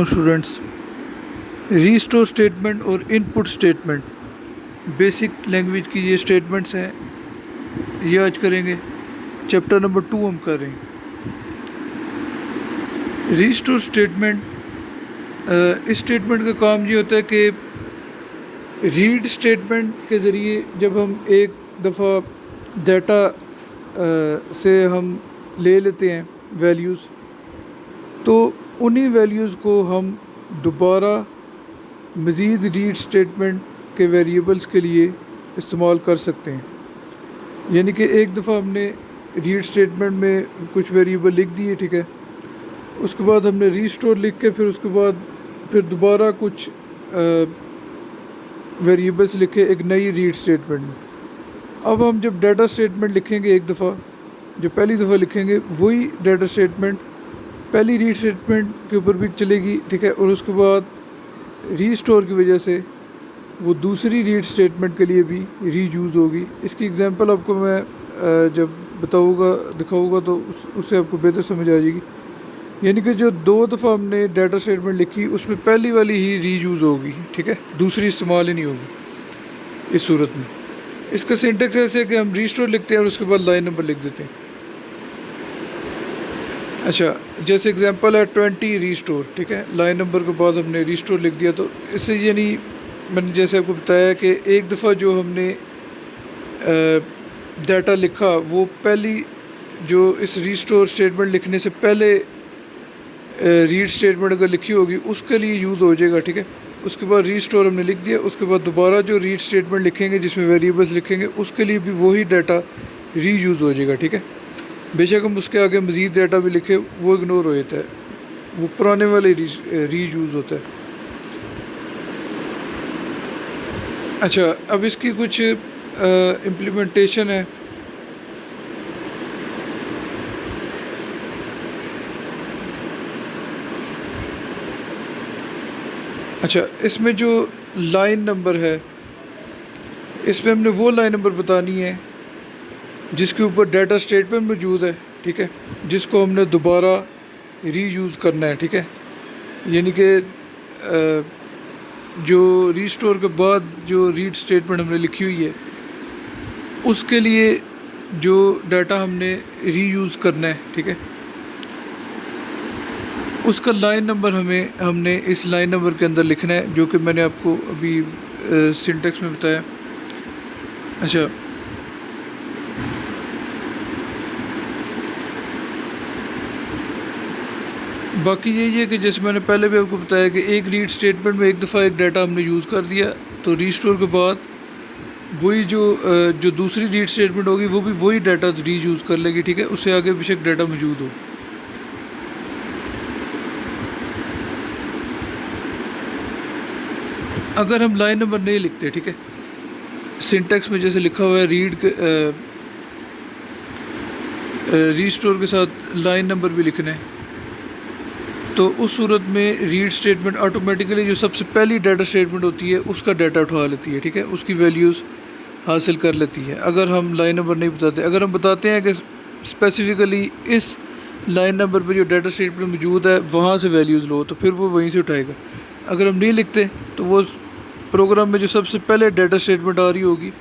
Students, restore statement और input statement basic language की ये स्टेटमेंट्स हैं, ये आज करेंगे। चैप्टर नंबर 2 हम कर रहे हैं। रीस्टोर स्टेटमेंट, इस स्टेटमेंट का काम ये होता है कि रीड स्टेटमेंट के ज़रिए जब हम एक दफ़ा डाटा से हम ले लेते हैं वैल्यूज़, तो उन्हीं वैल्यूज़ को हम दोबारा मज़ीद रीड स्टेटमेंट के वेरिएबल्स के लिए इस्तेमाल कर सकते हैं। यानी कि एक दफ़ा हमने रीड स्टेटमेंट में कुछ वेरिएबल लिख दिए, ठीक है, उसके बाद हमने रीस्टोर लिख के फिर दोबारा कुछ वेरिएबल्स लिखे एक नई रीड स्टेटमेंट में। अब हम जब डाटा स्टेटमेंट लिखेंगे एक दफ़ा, जो पहली दफ़ा लिखेंगे वही डाटा स्टेटमेंट पहली रीड स्टेटमेंट के ऊपर भी चलेगी, ठीक है, और उसके बाद रीस्टोर की वजह से वो दूसरी रीड स्टेटमेंट के लिए भी रीयूज़ होगी। इसकी एग्जांपल आपको मैं जब दिखाऊंगा तो उससे आपको बेहतर समझ आ जाएगी। यानी कि जो दो दफ़ा हमने डाटा स्टेटमेंट लिखी उसमें पहली वाली ही रीयूज़ होगी, ठीक है, दूसरी इस्तेमाल ही नहीं होगी इस सूरत में। इसका सिंटेक्स ऐसे है कि हम रीस्टोर लिखते हैं और उसके बाद लाइन नंबर लिख देते हैं। अच्छा, जैसे एग्जांपल है 20 रीस्टोर, ठीक है, लाइन नंबर के बाद हमने रीस्टोर लिख दिया। तो इससे यानी मैंने जैसे आपको बताया कि एक दफ़ा जो हमने डाटा लिखा वो पहली जो इस रीस्टोर स्टेटमेंट लिखने से पहले रीड स्टेटमेंट अगर लिखी होगी उसके लिए यूज़ हो जाएगा, ठीक है। उसके बाद रीस्टोर हमने लिख दिया, उसके बाद दोबारा जो रीड स्टेटमेंट लिखेंगे जिसमें वेरिएबल्स लिखेंगे उसके लिए भी वही डाटा रीयूज़ हो जाएगा, ठीक है। बेशक हम उसके आगे मज़ीद डाटा भी लिखे वो इग्नोर हो जाता है, वो पुराने वाले रीयूज़ होता है। अच्छा, अब इसकी कुछ इम्प्लीमेंटेशन है। अच्छा, इसमें जो लाइन नंबर है इसमें हमने वो लाइन नंबर बतानी है जिसके ऊपर डाटा स्टेटमेंट मौजूद है, ठीक है, जिसको हमने दोबारा रीयूज़ करना है, ठीक है। यानी कि जो रीस्टोर के बाद जो रीड स्टेटमेंट हमने लिखी हुई है उसके लिए जो डाटा हमने रीयूज़ करना है, ठीक है, उसका लाइन नंबर हमने इस लाइन नंबर के अंदर लिखना है, जो कि मैंने आपको अभी सिंटेक्स में बताया। अच्छा, बाकी यही है कि जैसे मैंने पहले भी आपको बताया कि एक रीड स्टेटमेंट में एक दफ़ा एक डाटा हमने यूज़ कर दिया, तो रीस्टोर के बाद वही जो दूसरी रीड स्टेटमेंट होगी वो भी वही डाटा रीयूज़ कर लेगी, ठीक है, उससे आगे बेशक डाटा मौजूद हो। अगर हम लाइन नंबर नहीं लिखते, ठीक है, सिंटेक्स में जैसे लिखा हुआ है रीस्टोर के साथ लाइन नंबर भी लिखना है, तो उस सूरत में रीड स्टेटमेंट ऑटोमेटिकली जो सबसे पहली डाटा स्टेटमेंट होती है उसका डाटा उठा लेती है, ठीक है, उसकी वैल्यूज़ हासिल कर लेती है। अगर हम लाइन नंबर नहीं बताते, अगर हम बताते हैं कि स्पेसिफ़िकली इस लाइन नंबर पर जो डाटा स्टेटमेंट मौजूद है वहाँ से वैल्यूज़ लो, तो फिर वो वहीं से उठाएगा। अगर हम नहीं लिखते तो वो प्रोग्राम में जो सबसे पहले डाटा स्टेटमेंट आ रही होगी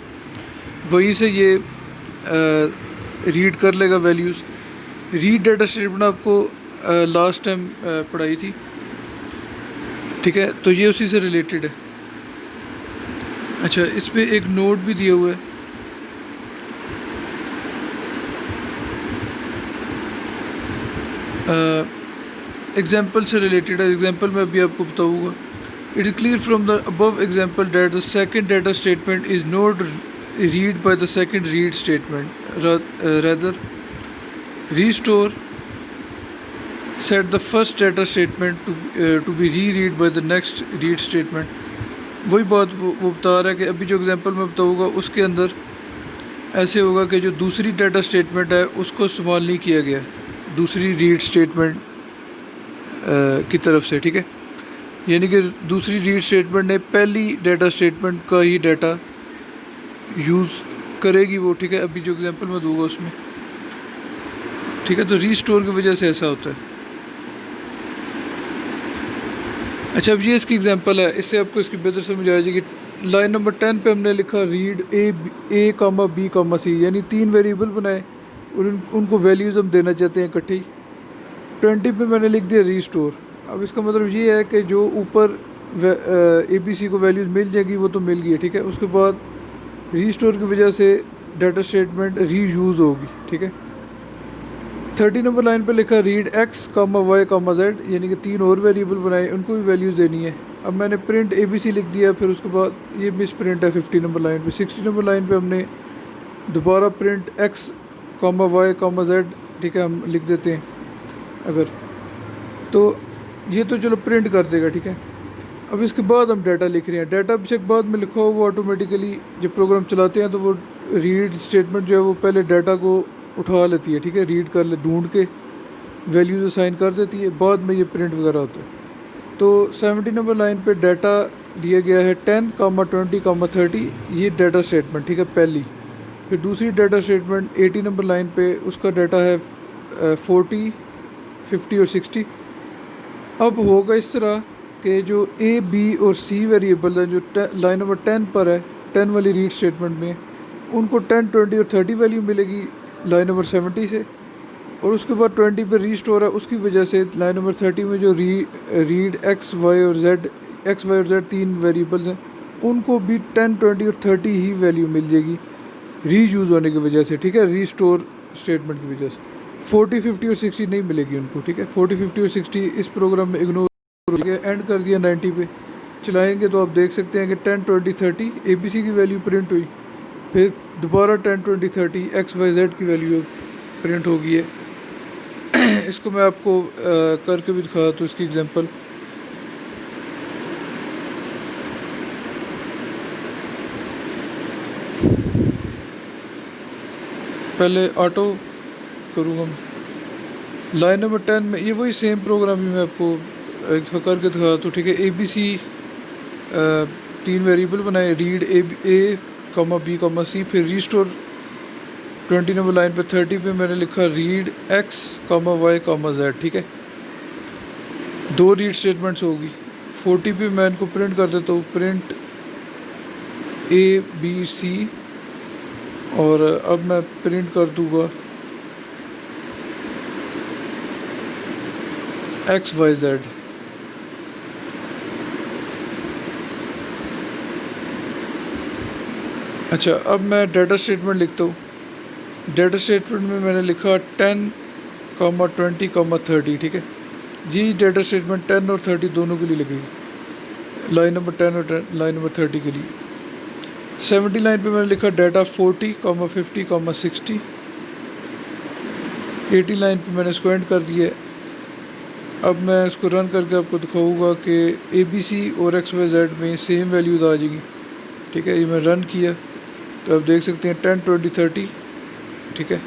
वहीं से ये रीड कर लेगा वैल्यूज़। रीड डाटा स्टेटमेंट आपको लास्ट टाइम पढ़ाई थी, ठीक है, तो ये उसी से रिलेटेड है। अच्छा, इस पर एक नोट भी दिया हुआ है। एग्जाम्पल से रिलेटेड है, एग्जाम्पल मैं अभी आपको बताऊँगा। It is clear from the above example that the second data statement is not read by the second read statement. Rather, restore set the first data statement to be reread by the next read statement. वही बात वो बता रहा है कि अभी जो example मैं बताऊँगा उसके अंदर ऐसे होगा कि जो दूसरी डाटा स्टेटमेंट है उसको इस्तेमाल नहीं किया गया दूसरी रीड स्टेटमेंट की तरफ से, ठीक है। यानी कि दूसरी रीड स्टेटमेंट ने पहली डाटा स्टेटमेंट का ही डाटा यूज़ करेगी वो, ठीक है, अभी जो एग्जांपल मैं दूंगा उसमें, ठीक है। तो रीस्टोर की वजह से ऐसा होता है। अच्छा, अब ये इसकी एग्जांपल है, इससे आपको इसकी बेहतर समझ आ जाएगी। लाइन नंबर 10 पे हमने लिखा रीड ए कामा बी कामा सी, यानी 3 वेरिएबल बनाए और उनको वैल्यूज़ हम देना चाहते हैं इकट्ठी। 20 पे मैंने लिख दिया रीस्टोर। अब इसका मतलब ये है कि जो ऊपर ABC को वैल्यूज़ मिल जाएगी वो तो मिल गई है, ठीक है। उसके बाद रीस्टोर की वजह से डाटा स्टेटमेंट रीयूज़ होगी, ठीक है। 30 नंबर लाइन पे लिखा रीड एक्स कामा वाई कामा जेड, यानी कि 3 और वेरिएबल बनाए, उनको भी वैल्यूज़ देनी है। अब मैंने प्रिंट ABC लिख दिया, फिर उसके बाद ये मिस प्रिंट है 50 नंबर लाइन पे। 60 नंबर लाइन पे हमने दोबारा प्रिंट एक्स कामा वाई कामा जेड, ठीक है, हम लिख देते हैं अगर, तो ये तो चलो प्रिंट कर देगा, ठीक है। अब इसके बाद हम डाटा लिख रहे हैं। डाटा बेशक बाद में लिखा हो, वो ऑटोमेटिकली जब प्रोग्राम चलाते हैं तो वो रीड स्टेटमेंट जो है वो पहले डाटा को उठा लेती है, ठीक है, रीड कर ले, ढूंढ के वैल्यूज असाइन कर देती है, बाद में ये प्रिंट वगैरह होता है। तो 70 नंबर लाइन पे डाटा दिया गया है 10, 20, 30, ये डाटा स्टेटमेंट, ठीक है, पहली। फिर दूसरी डाटा स्टेटमेंट 80 नंबर लाइन पे, उसका डाटा है 40, 50 और 60। अब होगा इस तरह कि जो A, B और C वेरिएबल है जो लाइन नंबर 10 पर है, 10 वाली रीड स्टेटमेंट में, उनको 10, 20 और 30 वैल्यू मिलेगी लाइन नंबर 70 से, और उसके बाद 20 पे रीस्टोर है, उसकी वजह से लाइन नंबर 30 में जो रीड एक्स वाई और जेड 3 वेरिएबल्स हैं, उनको भी 10, 20 और 30 ही वैल्यू मिल जाएगी रीयूज़ होने की वजह से, ठीक है, रीस्टोर स्टेटमेंट की वजह से। 40, 50 और 60 नहीं मिलेगी उनको, ठीक है। 40, 50 और 60 इस प्रोग्राम में इग्नोर हो गया, एंड कर दिया 90 पे। चलाएंगे तो आप देख सकते हैं कि 10, 20, 30 ABC की वैल्यू प्रिंट हुई, फिर दोबारा 10, 20, 30 XYZ की वैल्यू प्रिंट हो गई है। इसको मैं आपको करके भी दिखा तो इसकी एग्जांपल। पहले ऑटो करूँगा लाइन नंबर 10 में, ये वही सेम प्रोग्राम ही मैं आपको एक दफ़ा करके दिखा तो, ठीक है। ABC 3 वेरिएबल बनाए, read A comma B comma C, फिर रीस्टोर 20 नंबर लाइन पे 30 पे मैंने लिखा read X comma Y comma Z, ठीक है। 2 रीड स्टेटमेंट्स होगी। 40 पे मैं इनको प्रिंट कर देता हूँ, प्रिंट A B C, और अब मैं प्रिंट कर दूँगा XYZ। अच्छा, अब मैं डाटा स्टेटमेंट लिखता हूँ। डाटा स्टेटमेंट में मैंने लिखा 10, 20, 30, ठीक है जी। डाटा स्टेटमेंट 10 और 30 दोनों के लिए लगेगी, लाइन नंबर 10 और लाइन नंबर 30 के लिए। 70 लाइन पे मैंने लिखा डाटा 40, 50, 60। 80 लाइन पे मैंने इसको एंड कर दिया। अब मैं इसको रन करके आपको दिखाऊंगा कि ABC और XYZ में सेम वैल्यूज़ आ जाएगी, ठीक है। ये मैं रन किया तो आप देख सकते हैं 10, 20, 30, ठीक है,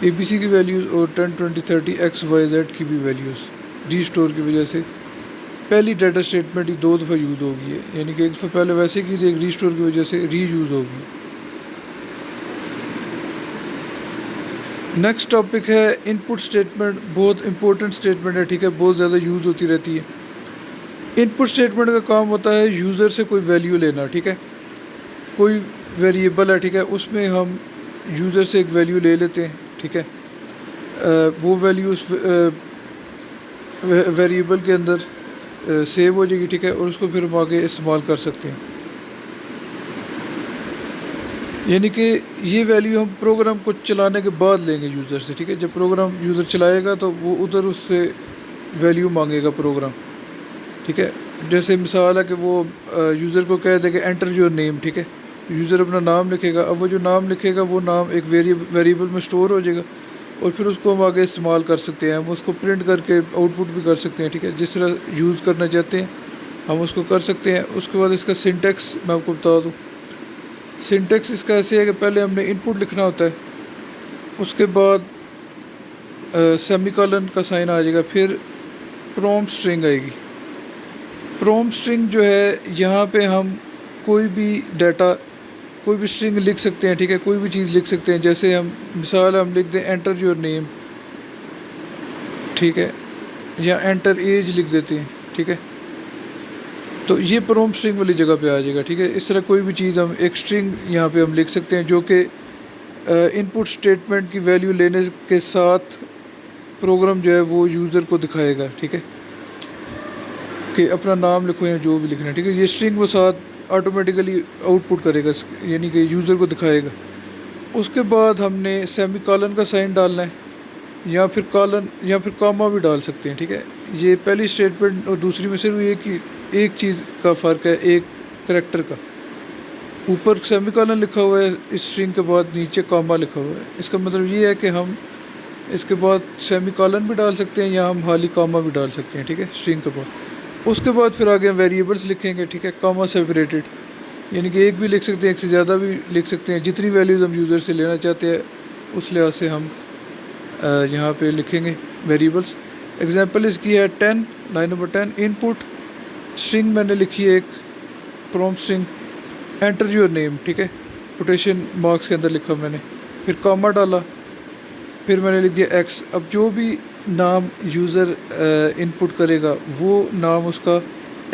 ABC की वैल्यूज़, और 10, 20, 30 XYZ की भी वैल्यूज़ रीस्टोर की वजह से पहली डाटा स्टेटमेंट ही 2 दफ़ा यूज़ होगी है, यानी कि एक दफ़ा पहले वैसे की थी, एक रीस्टोर की वजह से रीयूज़ होगी। नेक्स्ट टॉपिक है इनपुट स्टेटमेंट। बहुत इंपॉर्टेंट स्टेटमेंट है, ठीक है, बहुत ज़्यादा यूज़ होती रहती है। इनपुट स्टेटमेंट का काम होता है यूज़र से कोई वैल्यू लेना, ठीक है। कोई वेरिएबल है, ठीक है, उसमें हम यूज़र से एक वैल्यू ले लेते हैं, ठीक है। वो वैल्यू उस वेरिएबल के अंदर सेव हो जाएगी, ठीक है, और उसको फिर हम आगे इस्तेमाल कर सकते हैं। यानी कि ये वैल्यू हम प्रोग्राम को चलाने के बाद लेंगे यूज़र से, ठीक है। जब प्रोग्राम यूज़र चलाएगा तो वो उधर उससे वैल्यू मांगेगा प्रोग्राम, ठीक है। जैसे मिसाल है कि वो यूज़र को कह देगा एंटर योर नेम, ठीक है, यूज़र अपना नाम लिखेगा। अब वो जो नाम लिखेगा वो नाम एक वेरिएबल में स्टोर हो जाएगा, और फिर उसको हम आगे इस्तेमाल कर सकते हैं। हम उसको प्रिंट करके आउटपुट भी कर सकते हैं, ठीक है, जिस तरह यूज़ करना चाहते हैं हम उसको कर सकते हैं। उसके बाद इसका सिंटेक्स मैं आपको बता दूँ। सिंटेक्स इसका ऐसे है कि पहले हमने इनपुट लिखना होता है, उसके बाद सेमीकोलन का साइन आ जाएगा, फिर प्रॉम्प्ट स्ट्रिंग आएगी। प्रॉम्प्ट स्ट्रिंग जो है, यहाँ पे हम कोई भी डाटा, कोई भी स्ट्रिंग लिख सकते हैं, ठीक है, कोई भी चीज़ लिख सकते हैं। जैसे हम मिसाल हम लिख दें एंटर योर नेम, ठीक है, या एंटर एज लिख देते हैं, ठीक है। तो ये प्रॉम्प्ट स्ट्रिंग वाली जगह पे आ जाएगा, ठीक है। इस तरह कोई भी चीज़ हम एक स्ट्रिंग यहाँ पे हम लिख सकते हैं जो कि इनपुट स्टेटमेंट की वैल्यू लेने के साथ प्रोग्राम जो है वो यूज़र को दिखाएगा, ठीक है, कि अपना नाम लिखो या जो भी लिखना है, ठीक है। ये स्ट्रिंग वो साथ ऑटोमेटिकली आउटपुट करेगा, यानी कि यूज़र को दिखाएगा। उसके बाद हमने सेमी कॉलन का साइन डालना है, या फिर कॉलन या फिर कॉमा भी डाल सकते हैं, ठीक है। ये पहली स्टेटमेंट और दूसरी में सिर्फ एक चीज़ का फ़र्क है, एक करैक्टर का। ऊपर सेमी कॉलन लिखा हुआ है इस स्ट्रिंग के बाद, नीचे कॉमा लिखा हुआ है। इसका मतलब ये है कि हम इसके बाद सेमी कॉलन भी डाल सकते हैं या हम खाली कॉमा भी डाल सकते हैं, ठीक है, स्ट्रिंग के बाद। उसके बाद फिर आगे हम वेरिएबल्स लिखेंगे, ठीक है, कॉमा सेपरेटेड, यानी कि एक भी लिख सकते हैं, एक से ज़्यादा भी लिख सकते हैं, जितनी वैल्यूज़ हम यूज़र से लेना चाहते हैं उस लिहाज से हम यहाँ पे लिखेंगे वेरिएबल्स। एग्जांपल इसकी है 10, लाइन नंबर 10, इनपुट स्ट्रिंग मैंने लिखी है एक prompt string, enter your name, ठीक है, कोटेशन मार्क्स के अंदर लिखा मैंने, फिर कॉमा डाला, फिर मैंने लिख दिया एक्स। अब जो भी नाम यूज़र इनपुट करेगा वो नाम उसका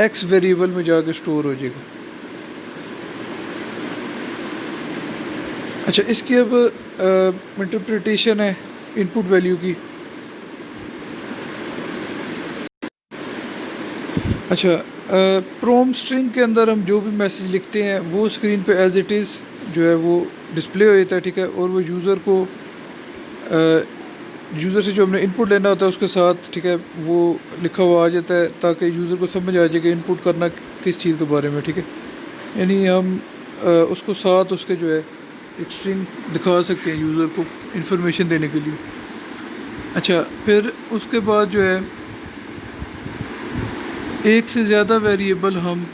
एक्स वेरिएबल में जाके स्टोर हो जाएगा। अच्छा, इसकी अब इंटरप्रिटेशन है इनपुट वैल्यू की। अच्छा, प्रॉम्प्ट स्ट्रिंग के अंदर हम जो भी मैसेज लिखते हैं वो स्क्रीन पे एज इट इज़ जो है वो डिस्प्ले हो जाता है, ठीक है, और वो यूज़र को यूज़र से जो हमने इनपुट लेना होता है उसके साथ, ठीक है, वो लिखा हुआ आ जाता है ताकि यूज़र को समझ आ जाए कि इनपुट करना किस चीज़ के बारे में, ठीक है। यानी हम उसको साथ उसके जो है एक स्ट्रिंग दिखा सकते हैं यूज़र को इन्फॉर्मेशन देने के लिए। अच्छा, फिर उसके बाद जो है एक से ज़्यादा वेरिएबल हम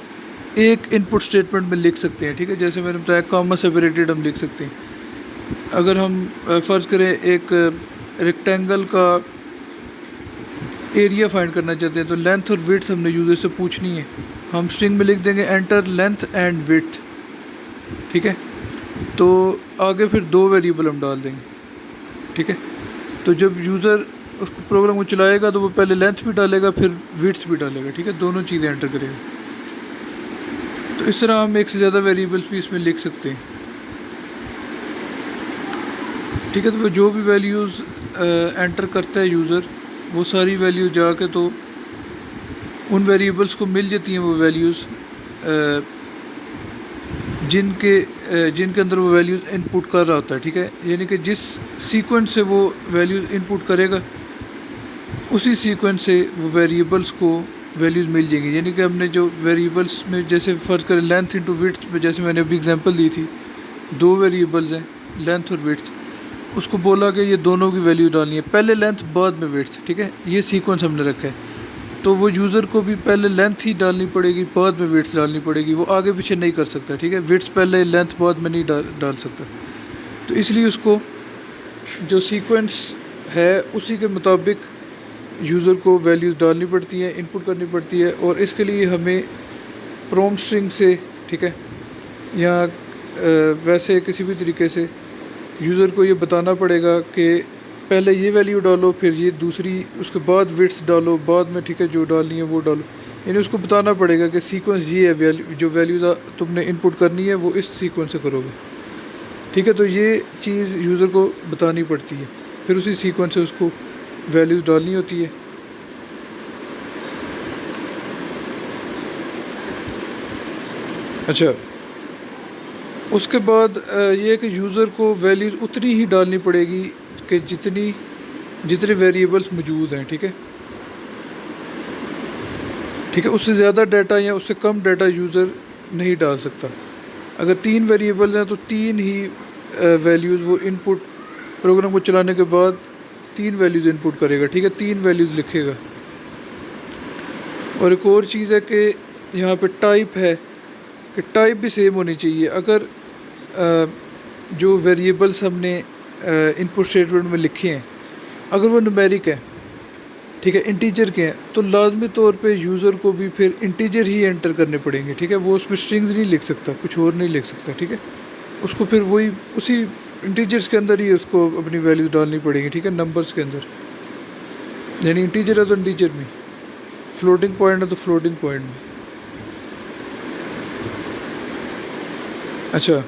एक इनपुट स्टेटमेंट में लिख सकते हैं, ठीक है। जैसे मैंने बताया कॉमा सेपरेटेड हम लिख सकते हैं। अगर हम फ़र्ज़ करें एक रेक्टेंगल का एरिया फाइंड करना चाहते हैं तो लेंथ और विड्थ हमने यूज़र से पूछनी है, हम स्ट्रिंग में लिख देंगे एंटर लेंथ एंड विड्थ, ठीक है। तो आगे फिर दो वेरिएबल हम डाल देंगे, ठीक है। तो जब यूज़र उसको प्रोग्राम को चलाएगा तो वो पहले लेंथ भी डालेगा फिर विड्थ भी डालेगा, ठीक है, दोनों चीज़ें एंटर करेगा। तो इस तरह हम एक से ज़्यादा वेरिएबल्स भी इसमें लिख सकते हैं, ठीक है। तो वो जो भी वैल्यूज़ एंटर करता है यूज़र, वो सारी वैल्यू जाके तो उन वेरिएबल्स को मिल जाती हैं वो वैल्यूज़ जिनके अंदर वो वैल्यूज़ इनपुट कर रहा होता है, ठीक है। यानी कि जिस सीक्वेंस से वो वैल्यूज़ इनपुट करेगा उसी सीक्वेंस से वो वेरिएबल्स को वैल्यूज़ मिल जाएंगी। यानी कि हमने जो वेरिएबल्स में जैसे फ़र्ज़ करें लेंथ इंटू विड्थ में, जैसे मैंने अभी एग्जांपल दी थी, दो वेरिएबल्स हैं लेंथ और विड्थ, उसको बोला कि ये दोनों की वैल्यू डालनी है, पहले लेंथ बाद में विड्थ, ठीक है, ये सीक्वेंस हमने रखा है। तो वो यूज़र को भी पहले लेंथ ही डालनी पड़ेगी, बाद में विड्थ डालनी पड़ेगी, वो आगे पीछे नहीं कर सकता, ठीक है। विड्थ पहले लेंथ बाद में नहीं डाल सकता। तो इसलिए उसको जो सीक्वेंस है उसी के मुताबिक यूज़र को वैल्यूज़ डालनी पड़ती हैं, इनपुट करनी पड़ती है। और इसके लिए हमें प्रॉम्प्ट स्ट्रिंग से, ठीक है, या वैसे किसी भी तरीके से यूज़र को ये बताना पड़ेगा कि पहले ये वैल्यू डालो, फिर ये दूसरी, उसके बाद विड्थ डालो बाद में, ठीक है, जो डालनी है वो डालो। यानी उसको बताना पड़ेगा कि सीक्वेंस ये है, जो वैल्यूज़ तुमने इनपुट करनी है वो इस सीक्वेंस से करोगे, ठीक है। तो ये चीज़ यूज़र को बतानी पड़ती है, फिर उसी सीक्वेंस से उसको वैल्यूज़ डालनी होती है। अच्छा, उसके बाद ये है कि यूज़र को वैल्यूज़ उतनी ही डालनी पड़ेगी कि जितने वेरिएबल्स मौजूद हैं, ठीक है, ठीक है। उससे ज़्यादा डाटा या उससे कम डाटा यूज़र नहीं डाल सकता। अगर 3 वेरिएबल्स हैं तो 3 ही वैल्यूज़ वो इनपुट प्रोग्राम को चलाने के बाद 3 वैल्यूज़ इनपुट करेगा, ठीक है, 3 वैल्यूज़ लिखेगा। और एक और चीज़ है कि यहाँ पे टाइप है कि टाइप भी सेम होनी चाहिए। अगर जो वेरिएबल्स हमने इनपुट स्टेटमेंट में लिखे हैं अगर वो न्यूमेरिक है, ठीक है, इंटीजर के हैं, तो लाजमी तौर पे यूज़र को भी फिर इंटीजर ही एंटर करने पड़ेंगे, ठीक है। वो उसमें स्ट्रिंग्स नहीं लिख सकता, कुछ और नहीं लिख सकता, ठीक है। उसको फिर वही उसी इंटीजर्स के अंदर ही उसको अपनी वैल्यूज़ डालनी पड़ेंगी, ठीक है, नंबर्स के अंदर। यानी इंटीजर है तो इंटीजर में, फ्लोटिंग पॉइंट है तो फ्लोटिंग पॉइंट में। अच्छा,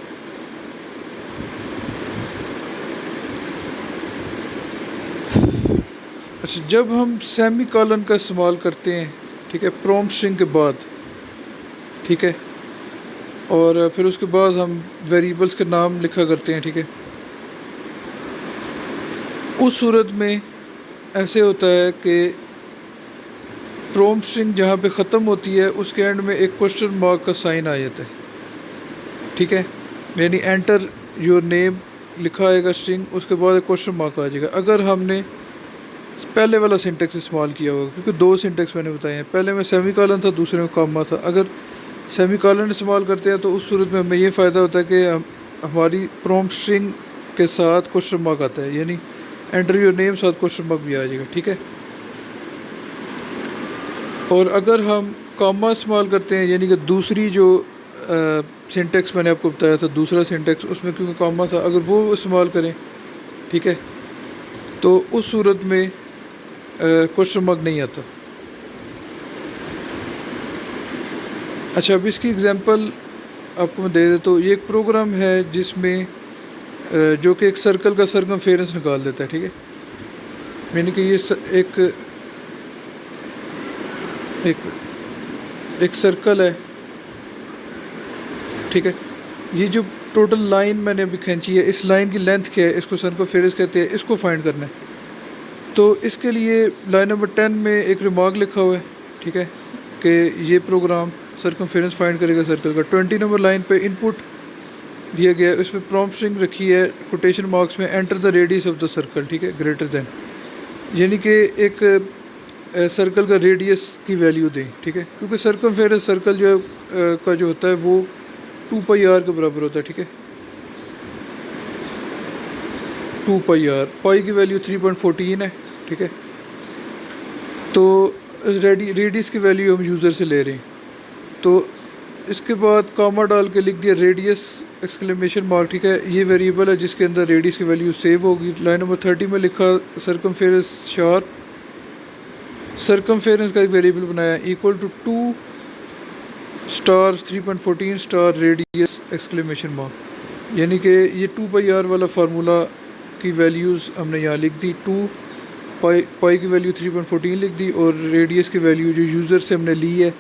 अच्छा जब हम सेमी कॉलन का इस्तेमाल करते हैं, ठीक है, प्रॉम्प्ट स्ट्रिंग के बाद, ठीक है, और फिर उसके बाद हम वेरिएबल्स के नाम लिखा करते हैं, ठीक है, उस सूरत में ऐसे होता है कि प्रॉम्प्ट स्ट्रिंग जहाँ पे ख़त्म होती है उसके एंड में एक क्वेश्चन मार्क का साइन आ जाता है, ठीक है, यानी एंटर योर नेम लिखा आएगा स्ट्रिंग, उसके बाद एक क्वेश्चन मार्क आ जाएगा। अगर हमने पहले वाला सिंटेक्स इस्तेमाल किया होगा, क्योंकि दो सिंटेक्स मैंने बताए हैं, पहले में सेमी कॉलन था, दूसरे में कॉमा था। अगर सेमी कॉलन इस्तेमाल करते हैं तो उस सूरत में हमें ये फ़ायदा होता है कि हमारी प्रॉम्प्ट स्ट्रिंग के साथ क्वेश्चन मार्क आता है, यानी एंटर योर नेम साथ क्वेश्चन मार्क भी आ जाएगा, ठीक है। और अगर हम कॉमा इस्तेमाल करते हैं, यानी कि दूसरी जो सिंटेक्स मैंने आपको बताया था, दूसरा सिंटेक्स, उसमें क्योंकि कॉमा था, अगर वो इस्तेमाल करें, ठीक है, तो उस सूरत में क्वेश्चन मार्क नहीं आता। अच्छा, अब इसकी एग्जांपल आपको मैं दे देता हूँ। ये एक प्रोग्राम है जिसमें जो कि एक सर्कल का सर्कमफेरेंस निकाल देता है, ठीक है, यानी कि ये एक एक सर्कल है, ठीक है, ये जो टोटल लाइन मैंने अभी खींची है, इस लाइन की लेंथ क्या है, इसको सर्कमफेरेंस कहते हैं, इसको फाइंड करना है। तो इसके लिए लाइन नंबर 10 में एक रिमार्क लिखा हुआ है, ठीक है, कि ये प्रोग्राम सर्कमफेरेंस फाइंड करेगा सर्कल का। 20 नंबर लाइन पे इनपुट दिया गया है, उसमें प्रॉम्प्ट स्ट्रिंग रखी है कोटेशन मार्क्स में, enter the radius of the circle, ठीक है, ग्रेटर देन, यानी कि एक सर्कल का रेडियस की वैल्यू दें, ठीक है, क्योंकि सर्कमफेरेंस सर्कल जो का जो होता है वो 2πr के बराबर होता है, ठीक है, 2πr, पाई की वैल्यू 3.14 है, ठीक है। तो रेडियस की वैल्यू हम यूज़र से ले रहे हैं, तो इसके बाद कॉमा डाल के लिख दिया रेडियस एक्सक्लेमेशन मार्क, ठीक है, ये वेरिएबल है जिसके अंदर रेडियस की वैल्यू सेव होगी। लाइन नंबर 30 में लिखा सर्कमफेरेंस शार्प, सर्कमफेरेंस का एक वेरिएबल बनाया equal to 2 star 3.14 star radius exclamation mark, यानी कि ये 2πr वाला फार्मूला की वैल्यूज़ हमने यहाँ लिख दी। 2 पाई की वैल्यू 3.14 लिख दी, और रेडियस की वैल्यू जो यूज़र से हमने ली है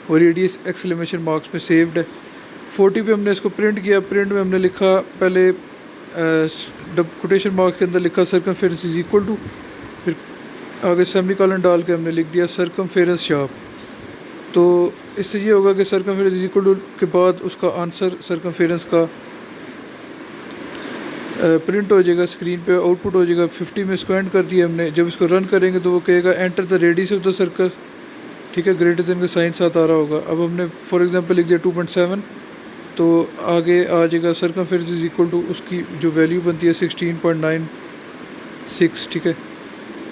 वो रेडियस एक्सक्लेमेशन मार्क्स में सेव्ड है। 40 पे हमने इसको प्रिंट किया, प्रिंट में हमने लिखा पहले कोटेशन मार्क्स के अंदर लिखा सर्कमफेरेंस इज इक्वल टू, फिर आगे सेमी कॉलन डाल के हमने लिख दिया सर्कमफेरेंस शार्प। तो इससे ये होगा कि सर्कमफेरेंस इज इक्वल टू के बाद उसका आंसर सर्कमफेरेंस का प्रिंट हो जाएगा स्क्रीन पे, आउटपुट हो जाएगा। 50 में इसको एंड कर दिया हमने। जब इसको रन करेंगे तो वो कहेगा enter the radius of the circle, ठीक है, ग्रेटर देन का साइन साथ आ रहा होगा। अब हमने फॉर एग्जांपल लिख दिया 2.7, तो आगे आ जाएगा सर्कमफेरेंस इज इक्वल टू, उसकी जो वैल्यू बनती है 16.96, ठीक है,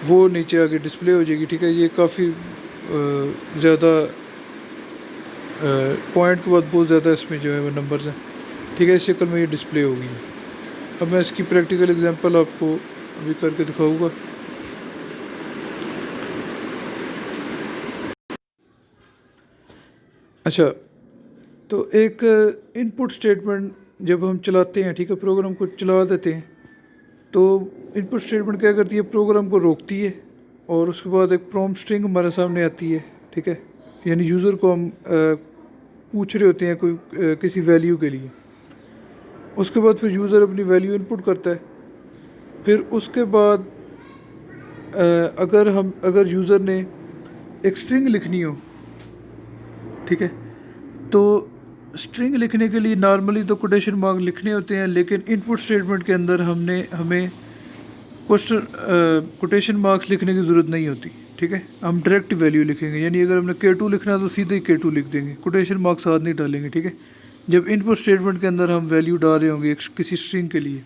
वो नीचे आगे डिस्प्ले हो जाएगी, ठीक है। ये काफ़ी ज़्यादा पॉइंट के बाद बहुत ज़्यादा इसमें जो है वो नंबर्स हैं, ठीक है, इस शक्ल में ये डिस्प्ले होगी। अब मैं इसकी प्रैक्टिकल एग्जांपल आपको अभी करके दिखाऊंगा। अच्छा, तो एक इनपुट स्टेटमेंट जब हम चलाते हैं, ठीक है, प्रोग्राम को चला देते हैं, तो इनपुट स्टेटमेंट क्या करती है, प्रोग्राम को रोकती है, और उसके बाद एक प्रॉम्प्ट स्ट्रिंग हमारे सामने आती है, ठीक है, यानी यूज़र को हम पूछ रहे होते हैं कोई किसी वैल्यू के लिए। उसके बाद फिर यूज़र अपनी वैल्यू इनपुट करता है। फिर उसके बाद अगर यूज़र ने एक स्ट्रिंग लिखनी हो, ठीक है, तो स्ट्रिंग लिखने के लिए नॉर्मली तो कोटेशन मार्क लिखने होते हैं, लेकिन इनपुट स्टेटमेंट के अंदर हमें कोटेशन मार्क्स लिखने की ज़रूरत नहीं होती, ठीक है, हम डायरेक्ट वैल्यू लिखेंगे। यानी अगर हमने K2 लिखना है तो सीधे ही K2 लिख देंगे, कोटेशन मार्क्स साथ नहीं डालेंगे, ठीक है, जब इनपुट स्टेटमेंट के अंदर हम वैल्यू डाल रहे होंगे किसी स्ट्रिंग के लिए।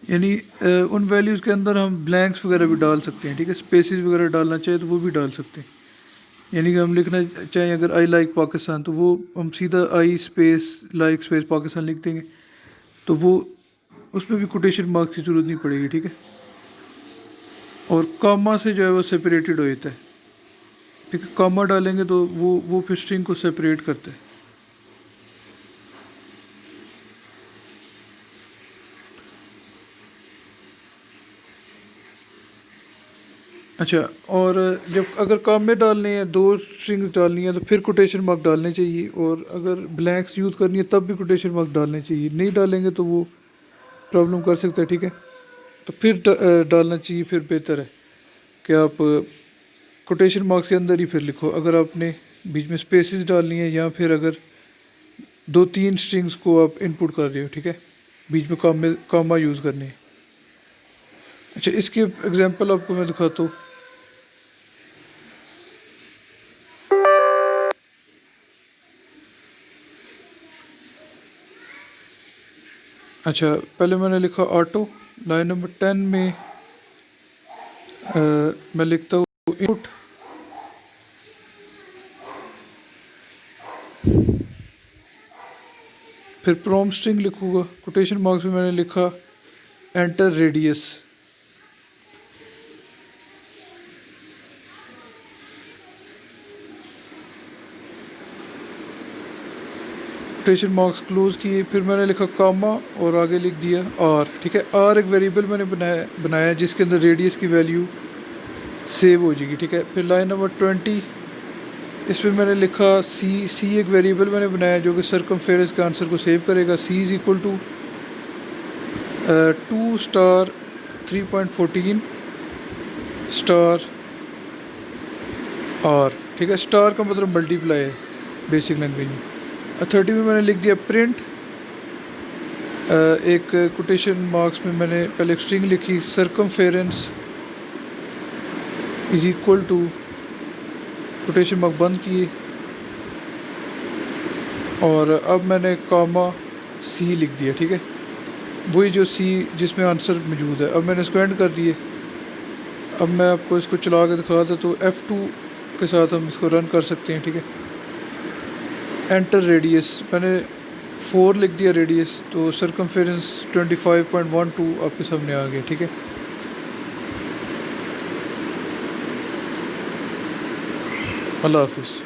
यानी उन वैल्यूज़ के अंदर हम ब्लैंक्स वगैरह भी डाल सकते हैं, ठीक है, स्पेसिस वगैरह डालना चाहे तो वो भी डाल सकते हैं। यानी कि हम लिखना चाहें अगर आई लाइक पाकिस्तान, तो वो हम सीधा आई स्पेस लाइक स्पेस पाकिस्तान लिख देंगे, तो वो उसमें भी कोटेशन मार्क्स की ज़रूरत नहीं पड़ेगी, ठीक है। और कॉमा से जो है वो सेपरेटेड हो जाता है, ठीक है। कॉमा डालेंगे तो वो फिर स्ट्रिंग को सेपरेट करते हैं। अच्छा, और जब अगर कॉमे डालने हैं, दो स्ट्रिंग डालनी है, तो फिर कोटेशन मार्क डालने चाहिए, और अगर ब्लैंक्स यूज़ करनी है तब भी कोटेशन मार्क डालने चाहिए। नहीं डालेंगे तो वो प्रॉब्लम कर सकता है, ठीक है। तो फिर डालना चाहिए, फिर बेहतर है कि आप कोटेशन मार्क्स के अंदर ही फिर लिखो, अगर आपने बीच में स्पेसेस डालनी है, या फिर अगर दो तीन स्ट्रिंग्स को आप इनपुट कर रहे हो, ठीक है, बीच में कॉमा यूज़ करनी है। अच्छा, इसकी एग्जांपल आपको मैं दिखाता हूँ। अच्छा, पहले मैंने लिखा ऑटो, लाइन नंबर 10 में मैं लिखता हूँ इनपुट, फिर प्रॉम्प्ट स्ट्रिंग लिखूँगा, कोटेशन मार्क्स में मैंने लिखा enter radius. Quotation marks close किए, फिर मैंने लिखा कामा और आगे लिख दिया आर, ठीक है। आर एक वेरिएबल मैंने बनाया जिसके अंदर रेडियस की वैल्यू सेव हो जाएगी, ठीक है। फिर लाइन नंबर 20, इसमें मैंने लिखा सी एक वेरिएबल मैंने बनाया जो कि सरकमफेरेंस के आंसर को सेव करेगा। C is equal to 2 star 3.14 star R, ठीक है। स्टार का मतलब मल्टीप्लाई है बेसिक लैंग्वेज में। 30 में मैंने लिख दिया प्रिंट, एक कोटेशन मार्क्स में मैंने पहले एक स्ट्रिंग लिखी circumference is equal to, quotation mark बंद किए, और अब मैंने कॉमा सी लिख दिया, ठीक है, वही जो सी जिसमें आंसर मौजूद है। अब मैंने इसको एंड कर दिए। अब मैं आपको इसको चला के दिखा दें तो F2 के साथ हम इसको रन कर सकते हैं, ठीक है। एंटर रेडियस, मैंने 4 लिख दिया रेडियस, तो सरकमफेरेंस 25.12 आपके सामने आ गया, ठीक है। अल्लाह हाफिज़।